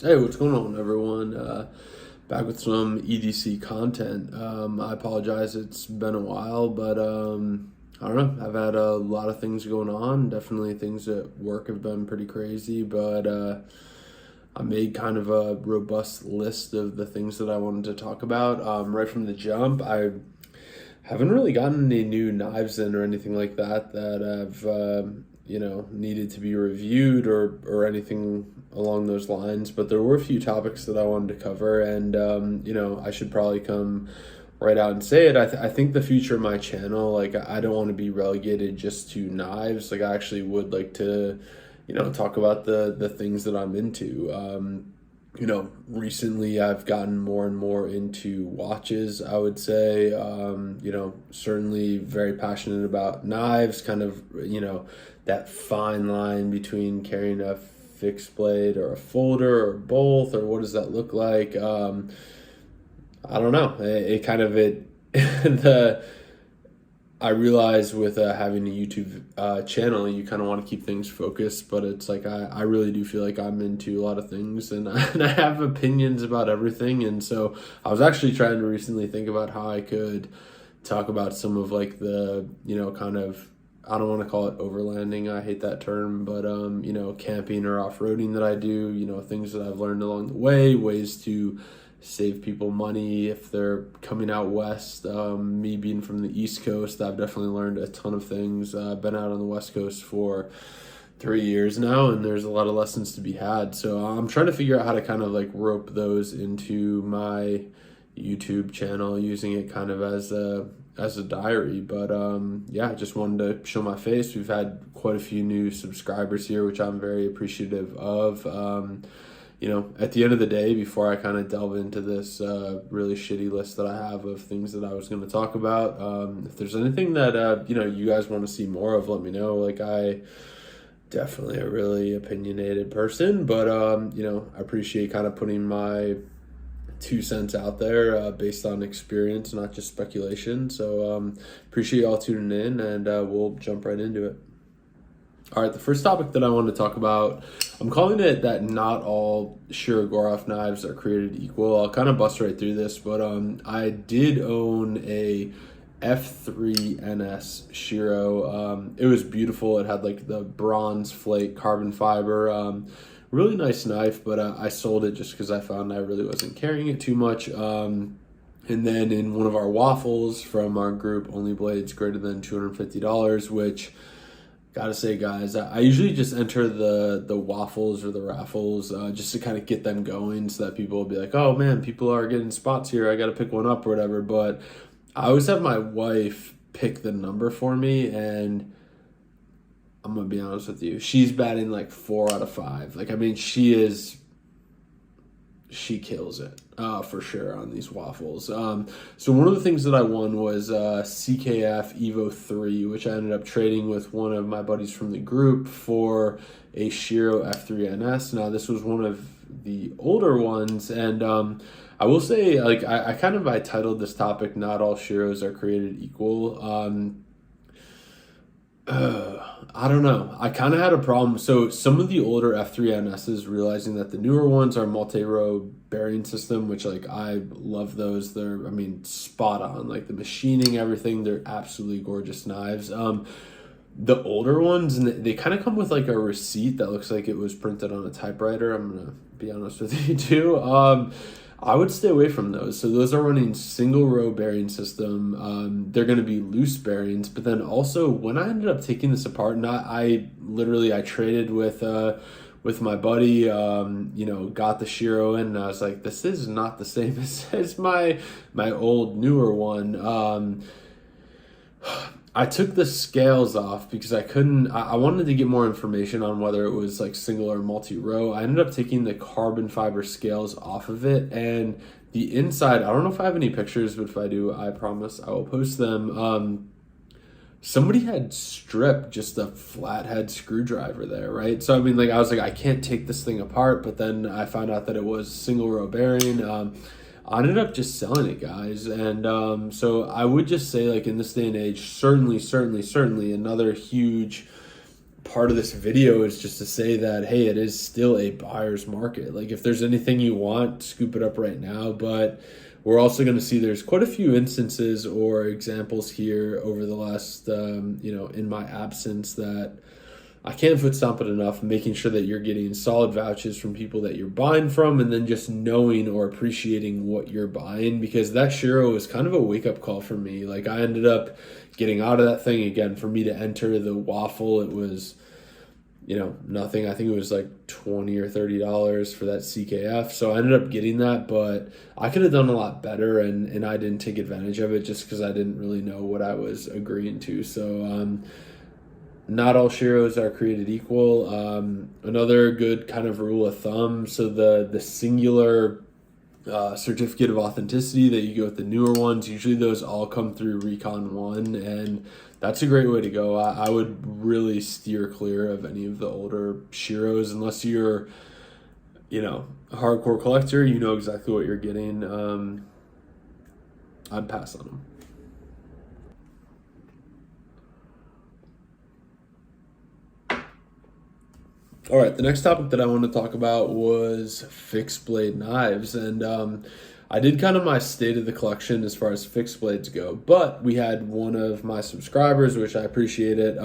Hey, what's going on, everyone? Back with some EDC content. I apologize, it's been a while, but I don't know. I've had a lot of things going on. Definitely things at work have been pretty crazy, but I made kind of a robust list of the things that I wanted to talk about. Right from the jump, I haven't really gotten any new knives in or anything like that that have needed to be reviewed or anything along those lines. But there were a few topics that I wanted to cover, and I should probably come right out and say it. I think the future of my channel, like I don't want to be relegated just to knives. Like I actually would like to, talk about the things that I'm into. Recently I've gotten more and more into watches, I would say. Certainly very passionate about knives, kind of, that fine line between carrying a fixed blade or a folder or both, or what does that look like? I don't know. It kind of, the, I realize with having a YouTube channel, you kind of want to keep things focused, but it's like I really do feel like I'm into a lot of things and and I have opinions about everything. And so I was actually trying to recently think about how I could talk about some of like the, kind of, I don't want to call it overlanding. I hate that term, but, camping or off-roading that I do, things that I've learned along the way, ways to save people money if they're coming out west. Me being from the East Coast, I've definitely learned a ton of things. I've been out on the West Coast for 3 years now, and there's a lot of lessons to be had. So I'm trying to figure out how to kind of like rope those into my YouTube channel, using it kind of as a diary. But yeah, I just wanted to show my face. We've had quite a few new subscribers here, which I'm very appreciative of. At the end of the day, before I kind of delve into this really shitty list that I have of things that I was going to talk about, if there's anything that, you guys want to see more of, let me know. Like, I definitely a really opinionated person, but, I appreciate kind of putting my 2 cents out there based on experience, not just speculation. So appreciate y'all tuning in, and we'll jump right into it. All right, the first topic that I want to talk about, I'm calling it that not all Shirogorov knives are created equal. I'll kind of bust right through this, but I did own a F3 NS Shiro. It was beautiful. It had like the bronze flake carbon fiber. Really nice knife, but I sold it just because I found I really wasn't carrying it too much. And then in one of our waffles from our group, Only Blades Greater Than $250, which, gotta say, guys, I usually just enter the waffles or the raffles just to kind of get them going so that people will be like, oh man, people are getting spots here, I gotta pick one up or whatever. But I always have my wife pick the number for me, and I'm gonna be honest with you, she's batting like 4 out of 5. Like, I mean, she kills it for sure on these waffles. So one of the things that I won was CKF Evo 3, which I ended up trading with one of my buddies from the group for a Shiro F3NS. Now, this was one of the older ones, and I will say, like, I titled this topic, Not All Shiros Are Created Equal. I don't know. I kind of had a problem. So some of the older F3NSs, realizing that the newer ones are multi-row bearing system, which, like, I love those. They're, I mean, spot on. Like, the machining, everything, they're absolutely gorgeous knives. The older ones, and they kind of come with like a receipt that looks like it was printed on a typewriter. I'm gonna be honest with you too. I would stay away from those. So those are running single row bearing system. They're going to be loose bearings, but then also when I ended up taking this apart, and I traded with my buddy, got the Shiro in, and I was like, this is not the same as my old newer one. I took the scales off because I wanted to get more information on whether it was like single or multi-row. I ended up taking the carbon fiber scales off of it, and the inside, I don't know if I have any pictures, but if I do, I promise I will post them. Somebody had stripped just a flathead screwdriver there, right? So, I mean, like, I was like, I can't take this thing apart, but then I found out that it was single row bearing. I ended up just selling it, guys. And so I would just say, like, in this day and age, certainly another huge part of this video is just to say that, hey, it is still a buyer's market. Like, if there's anything you want, scoop it up right now. But we're also going to see there's quite a few instances or examples here over the last, in my absence, that I can't foot stomp it enough, making sure that you're getting solid vouchers from people that you're buying from, and then just knowing or appreciating what you're buying, because that Shiro was kind of a wake-up call for me. Like, I ended up getting out of that thing again. For me to enter the waffle, it was, nothing. I think it was like $20 or $30 for that CKF. So I ended up getting that, but I could have done a lot better, and I didn't take advantage of it just because I didn't really know what I was agreeing to. So, not all Shiros are created equal. Another good kind of rule of thumb, so the singular certificate of authenticity that you get with the newer ones, usually those all come through Recon 1, and that's a great way to go. I would really steer clear of any of the older Shiros unless you're, a hardcore collector, you know exactly what you're getting. I'd pass on them. All right, the next topic that I want to talk about was fixed blade knives, and I did kind of my state of the collection as far as fixed blades go, but we had one of my subscribers, which I appreciate it.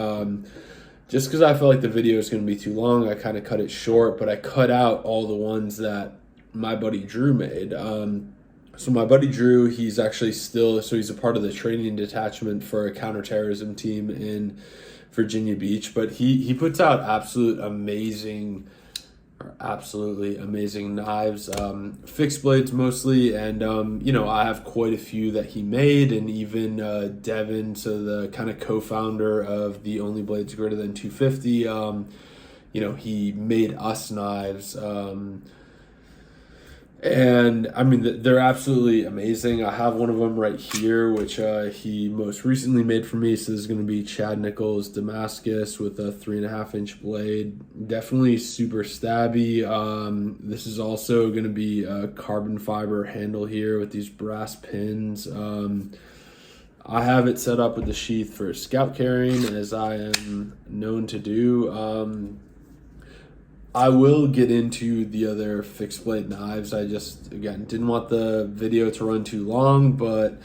Just because I felt like the video is going to be too long, I kind of cut it short, but I cut out all the ones that my buddy Drew made. So my buddy Drew, he's actually he's a part of the training detachment for a counterterrorism team in Virginia Beach, but he puts out absolutely amazing knives, fixed blades mostly, and I have quite a few that he made, and even Devin, so the kind of co-founder of the Only Blades Greater Than 250, he made us knives. And I mean, they're absolutely amazing. I have one of them right here, which he most recently made for me. So this is going to be Chad Nichols Damascus with a 3.5-inch blade. Definitely super stabby. This is also going to be a carbon fiber handle here with these brass pins. I have it set up with the sheath for scout carrying, as I am known to do. I will get into the other fixed blade knives. I just, again, didn't want the video to run too long, but,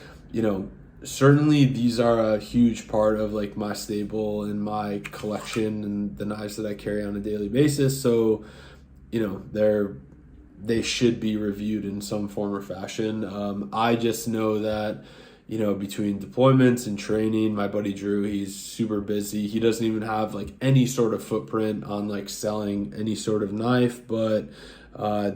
certainly these are a huge part of like my stable and my collection and the knives that I carry on a daily basis. So, they should be reviewed in some form or fashion. I just know that, between deployments and training, my buddy Drew, he's super busy. He doesn't even have like any sort of footprint on like selling any sort of knife, but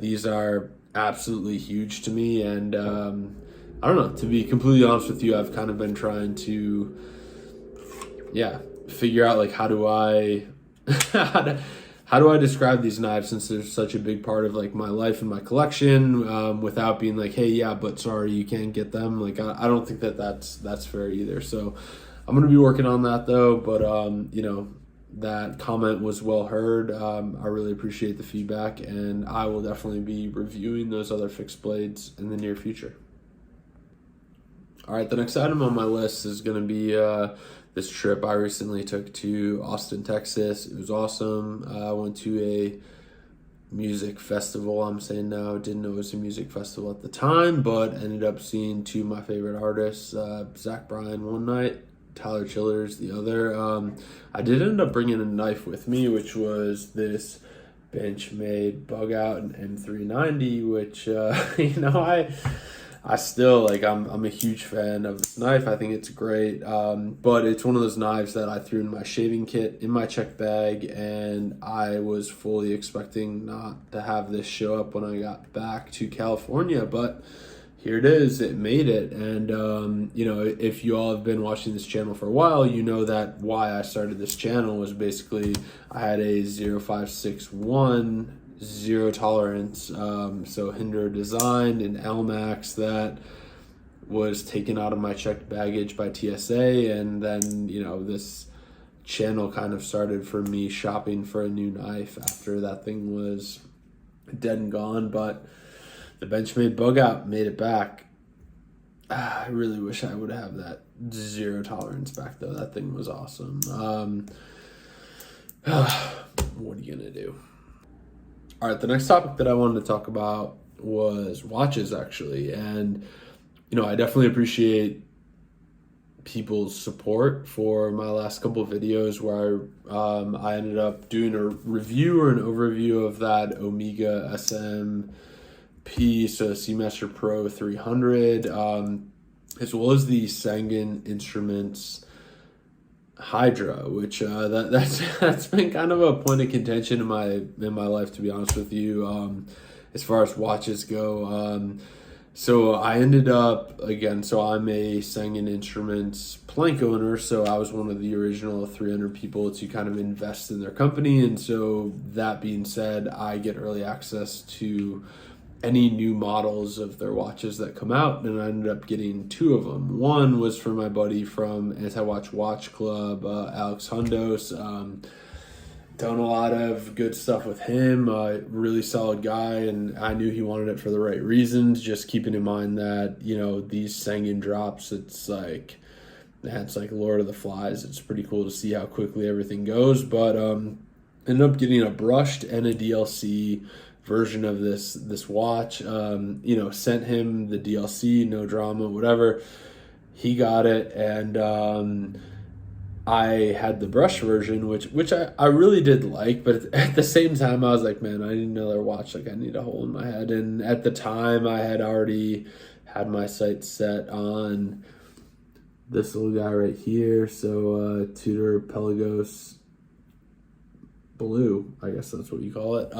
these are absolutely huge to me. And I don't know, to be completely honest with you, I've kind of been trying to, figure out like how do I describe these knives, since they're such a big part of like my life and my collection, without being like, hey, yeah, but sorry, you can't get them. Like, I don't think that's fair either. So I'm going to be working on that though. But, that comment was well heard. I really appreciate the feedback, and I will definitely be reviewing those other fixed blades in the near future. All right, the next item on my list is going to be this trip I recently took to Austin, Texas. It was awesome. I went to a music festival. I'm saying now, didn't know it was a music festival at the time, but ended up seeing two of my favorite artists, Zach Bryan one night, Tyler Childers the other. I did end up bringing a knife with me, which was this Benchmade Bug Out and M390, which, I still like. I'm a huge fan of this knife. I think it's great, but it's one of those knives that I threw in my shaving kit in my check bag, and I was fully expecting not to have this show up when I got back to California. But here it is. It made it, and if you all have been watching this channel for a while, you know that why I started this channel was basically I had a 0561. Zero tolerance, so Hinder designed an LMAX that was taken out of my checked baggage by TSA, and then this channel kind of started for me shopping for a new knife after that thing was dead and gone. But the Benchmade Bug Out made it back. I really wish I would have that zero tolerance back though. That thing was awesome. What are you gonna do? All right, the next topic that I wanted to talk about was watches, actually. And, I definitely appreciate people's support for my last couple of videos where I ended up doing a review or an overview of that Omega SMP, so Seamaster Pro 300, as well as the Sangen Instruments Hydra, which that's been kind of a point of contention in my life, to be honest with you, as far as watches go. So I ended up again. So I'm a Sangen Instruments Plank owner. So I was one of the original 300 people to kind of invest in their company, and so that being said, I get early access to any new models of their watches that come out, and I ended up getting two of them. One was for my buddy from Anti-Watch Watch Club, Alex Hundos. Done a lot of good stuff with him, really solid guy, and I knew he wanted it for the right reasons, just keeping in mind that, these Sangen drops, it's like Lord of the Flies. It's pretty cool to see how quickly everything goes, but ended up getting a brushed and a DLC version of this watch. Sent him the DLC, no drama, whatever. He got it, and I had the brush version, which I really did like, but at the same time I was like, man, I need another watch. Like, I need a hole in my head. And at the time I had already had my sights set on this little guy right here. So Tudor Pelagos Blue, I guess that's what you call it.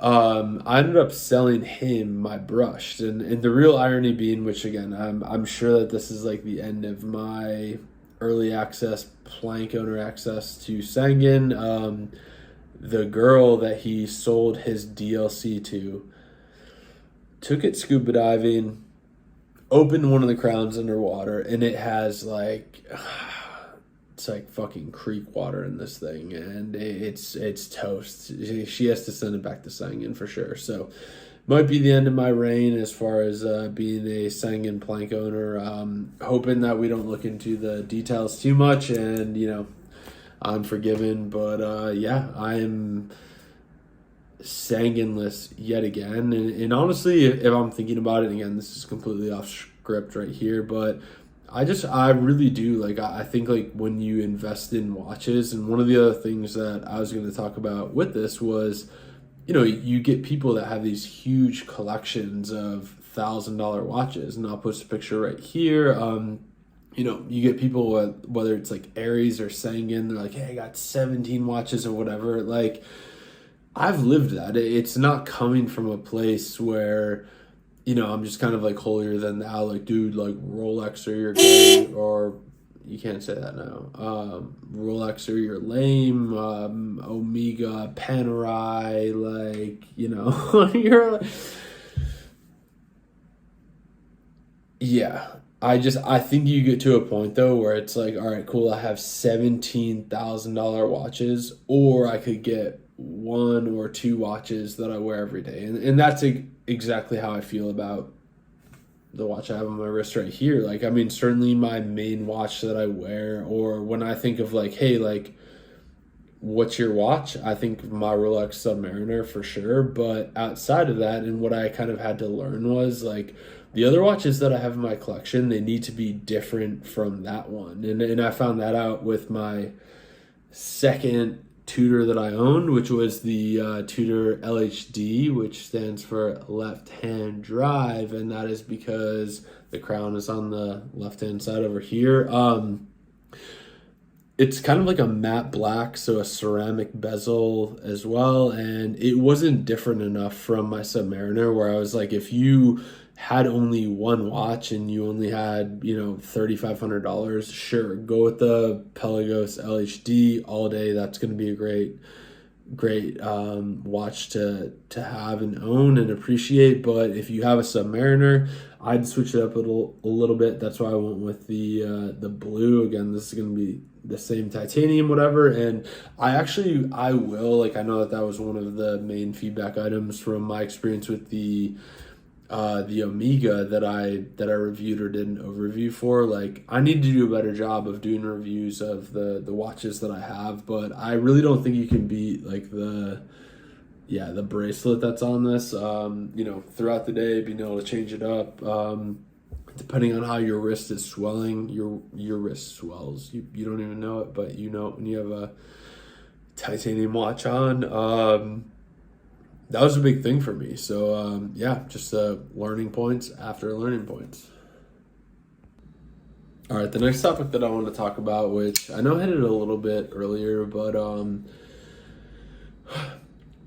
I ended up selling him my brushed, and the real irony being, which again, I'm sure that this is like the end of my early access plank owner access to Sangen. The girl that he sold his DLC to took it scuba diving, opened one of the crowns underwater, and it has like it's like fucking creek water in this thing, and it's toast. She has to send it back to Sangen for sure. So might be the end of my reign as far as being a Sangen plank owner. Hoping that we don't look into the details too much, and I'm forgiven. But yeah, I am Sangenless yet again. And honestly, if I'm thinking about it again, this is completely off script right here, but I really do, like, I think, like, when you invest in watches, and one of the other things that I was going to talk about with this was, you get people that have these huge collections of $1,000 watches, and I'll post a picture right here. You get people, whether it's like Aries or Sangen, they're like, hey, I got 17 watches or whatever. Like, I've lived that. It's not coming from a place where, I'm just kind of like holier than thou, like, dude, like, Rolex or you're gay, or you can't say that now. Rolex or you're lame, Omega, Panerai, like, you're like, yeah. I think you get to a point though where it's like, all right, cool, I have $17,000 watches, or I could get one or two watches that I wear every day. And that's exactly how I feel about the watch I have on my wrist right here. Like, I mean, certainly my main watch that I wear, or when I think of like, hey, like, what's your watch? I think my Rolex Submariner for sure. But outside of that, and what I kind of had to learn was like, the other watches that I have in my collection, they need to be different from that one. And I found that out with my second Tudor that I owned, which was the Tudor LHD, which stands for left-hand drive, and that is because the crown is on the left-hand side over here. It's kind of like a matte black, so a ceramic bezel as well, and it wasn't different enough from my Submariner, where I was like, if you had only one watch and you only had, $3,500, sure, go with the Pelagos LHD all day. That's going to be a great watch to have and own and appreciate. But if you have a Submariner, I'd switch it up a little bit. That's why I went with the blue. Again, this is going to be the same titanium, whatever. And I will, like, I know that was one of the main feedback items from my experience with the the Omega that I reviewed or did an overview for. Like, I need to do a better job of doing reviews of the watches that I have, but I really don't think you can beat like the bracelet that's on this. Throughout the day, being able to change it up. Depending on how your wrist is swelling, your wrist swells. You don't even know it, but you know it when you have a titanium watch on. That was a big thing for me. So just learning points after learning points. All right, the next topic that I want to talk about, which I know I hit it a little bit earlier, but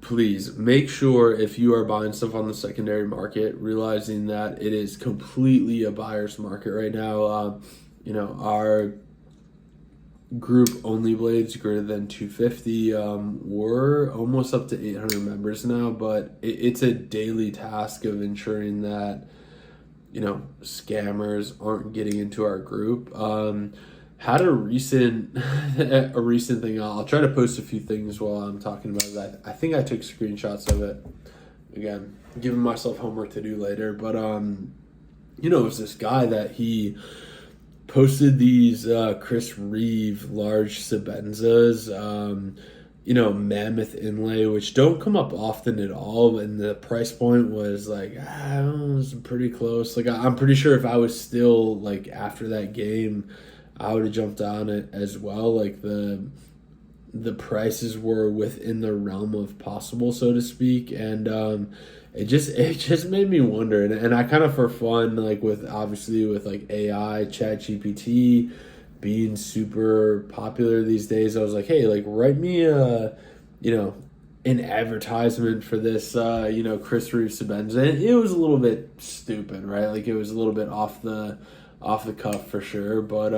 please make sure if you are buying stuff on the secondary market, realizing that it is completely a buyer's market right now. Our group only blades greater than 250, we're almost up to 800 members now, but it's a daily task of ensuring that scammers aren't getting into our group. Had a recent thing. I'll try to post a few things while I'm talking about that. I think I took screenshots of it. Again, giving myself homework to do later. But it was this guy that he posted these Chris Reeve large Sabenzas, mammoth inlay, which don't come up often at all, and the price point was like, it was pretty close. Like, I'm pretty sure if I was still like after that game, I would have jumped on it as well. Like, the prices were within the realm of possible, so to speak, and it just made me wonder. And I kind of, for fun, like with like AI, ChatGPT being super popular these days, I was like, hey, like write me an advertisement for this Chris Reeve Sabenza. And it was a little bit stupid, right? Like, it was a little bit off the cuff for sure, but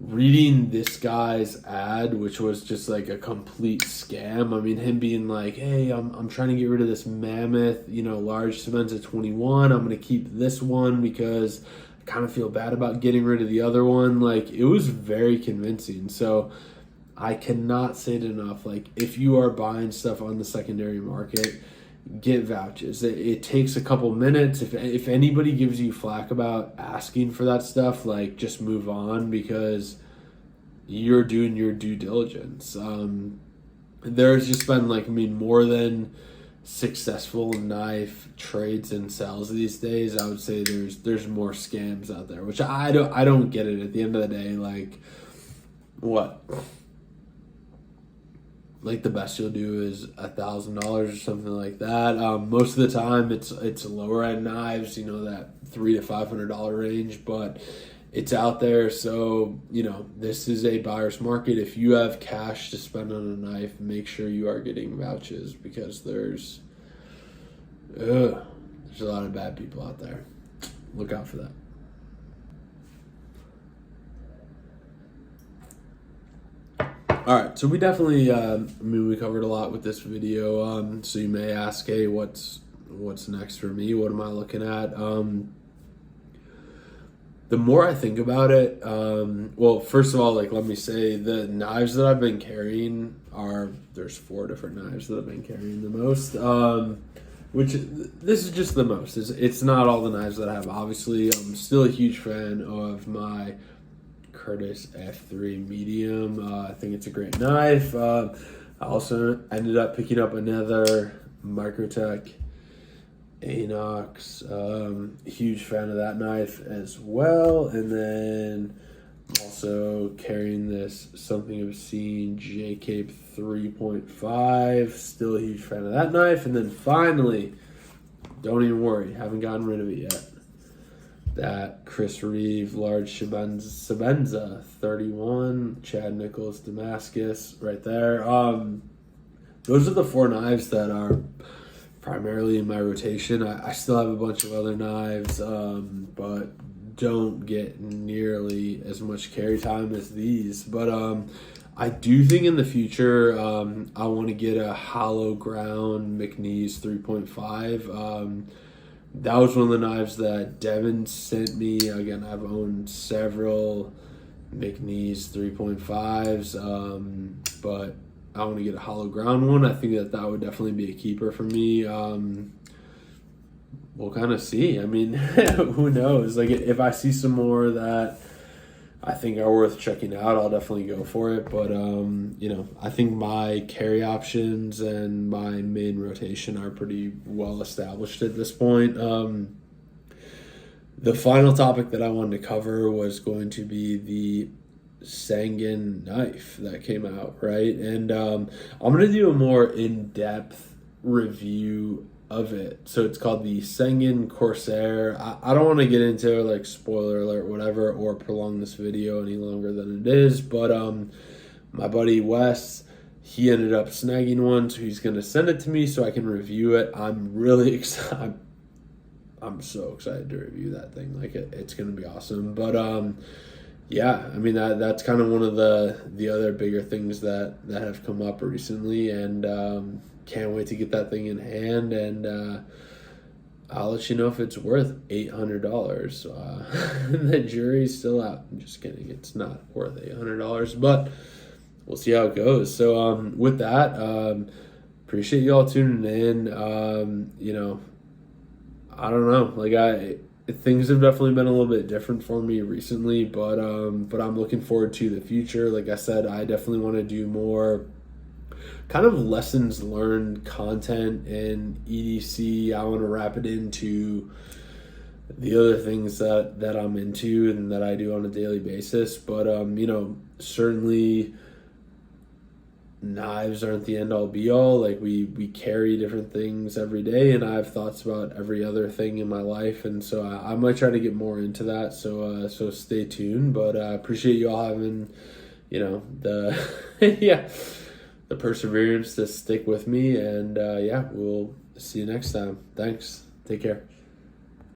reading this guy's ad, which was just like a complete scam. I mean, him being like, hey, I'm trying to get rid of this mammoth, large Sabenza 21. I'm going to keep this one because I kind of feel bad about getting rid of the other one. Like, it was very convincing. So I cannot say it enough. Like, if you are buying stuff on the secondary market, get vouchers. It takes a couple minutes. If anybody gives you flack about asking for that stuff, like, just move on, because you're doing your due diligence. There's just been more than successful knife trades and sales these days. I would say there's more scams out there, which I don't get it. At the end of the day, like, what? Like, the best you'll do is $1,000 or something like that. Most of the time, it's lower end knives, that $300 to $500 range, but it's out there. So this is a buyer's market. If you have cash to spend on a knife, make sure you are getting vouchers, because there's a lot of bad people out there. Look out for that. All right, so we definitely, we covered a lot with this video. So you may ask, hey, what's next for me? What am I looking at? The more I think about it, first of all, let me say the knives that I've been carrying there's 4 different knives that I've been carrying the most, which this is just the most. It's not all the knives that I have. Obviously, I'm still a huge fan of my Curtis F3 medium. I think it's a great knife. I also ended up picking up another Microtech Anox. Huge fan of that knife as well. And then I'm also carrying this Something Obscene J-Cape 3.5. Still a huge fan of that knife. And then finally, don't even worry, haven't gotten rid of it yet, that Chris Reeve large Sabenza 31, Chad Nichols Damascus right there. Those are the 4 knives that are primarily in my rotation. I still have a bunch of other knives, but don't get nearly as much carry time as these. But I do think in the future I want to get a hollow ground McNeese 3.5. That was one of the knives that Devin sent me. Again, I've owned several McNeese 3.5s, but I want to get a hollow ground one. I think that would definitely be a keeper for me. we'll kind of see. I mean, who knows? Like, if I see some more that I think are worth checking out, I'll definitely go for it. But I think my carry options and my main rotation are pretty well established at this point. The final topic that I wanted to cover was going to be the Sangan knife that came out, right? And I'm going to do a more in-depth review of it. So it's called the Sangan Corsair. I don't want to get into like spoiler alert, whatever, or prolong this video any longer than it is. But my buddy Wes, he ended up snagging one, so he's going to send it to me so I can review it. I'm really excited. I'm so excited to review that thing. Like it's going to be awesome. But yeah, I mean that's kind of one of the other bigger things that have come up recently, and can't wait to get that thing in hand. And I'll let you know if it's worth $800. The jury's still out. I'm just kidding. It's not worth $800, but we'll see how it goes. So with that, appreciate you all tuning in. I don't know. Like things have definitely been a little bit different for me recently, but I'm looking forward to the future. Like I said, I definitely want to do more kind of lessons learned content in EDC. I want to wrap it into the other things that I'm into and that I do on a daily basis. But certainly knives aren't the end all be all. Like we carry different things every day, and I have thoughts about every other thing in my life, and so I might try to get more into that. So stay tuned. But I appreciate you all having the the perseverance to stick with me, and we'll see you next time. Thanks. Take care.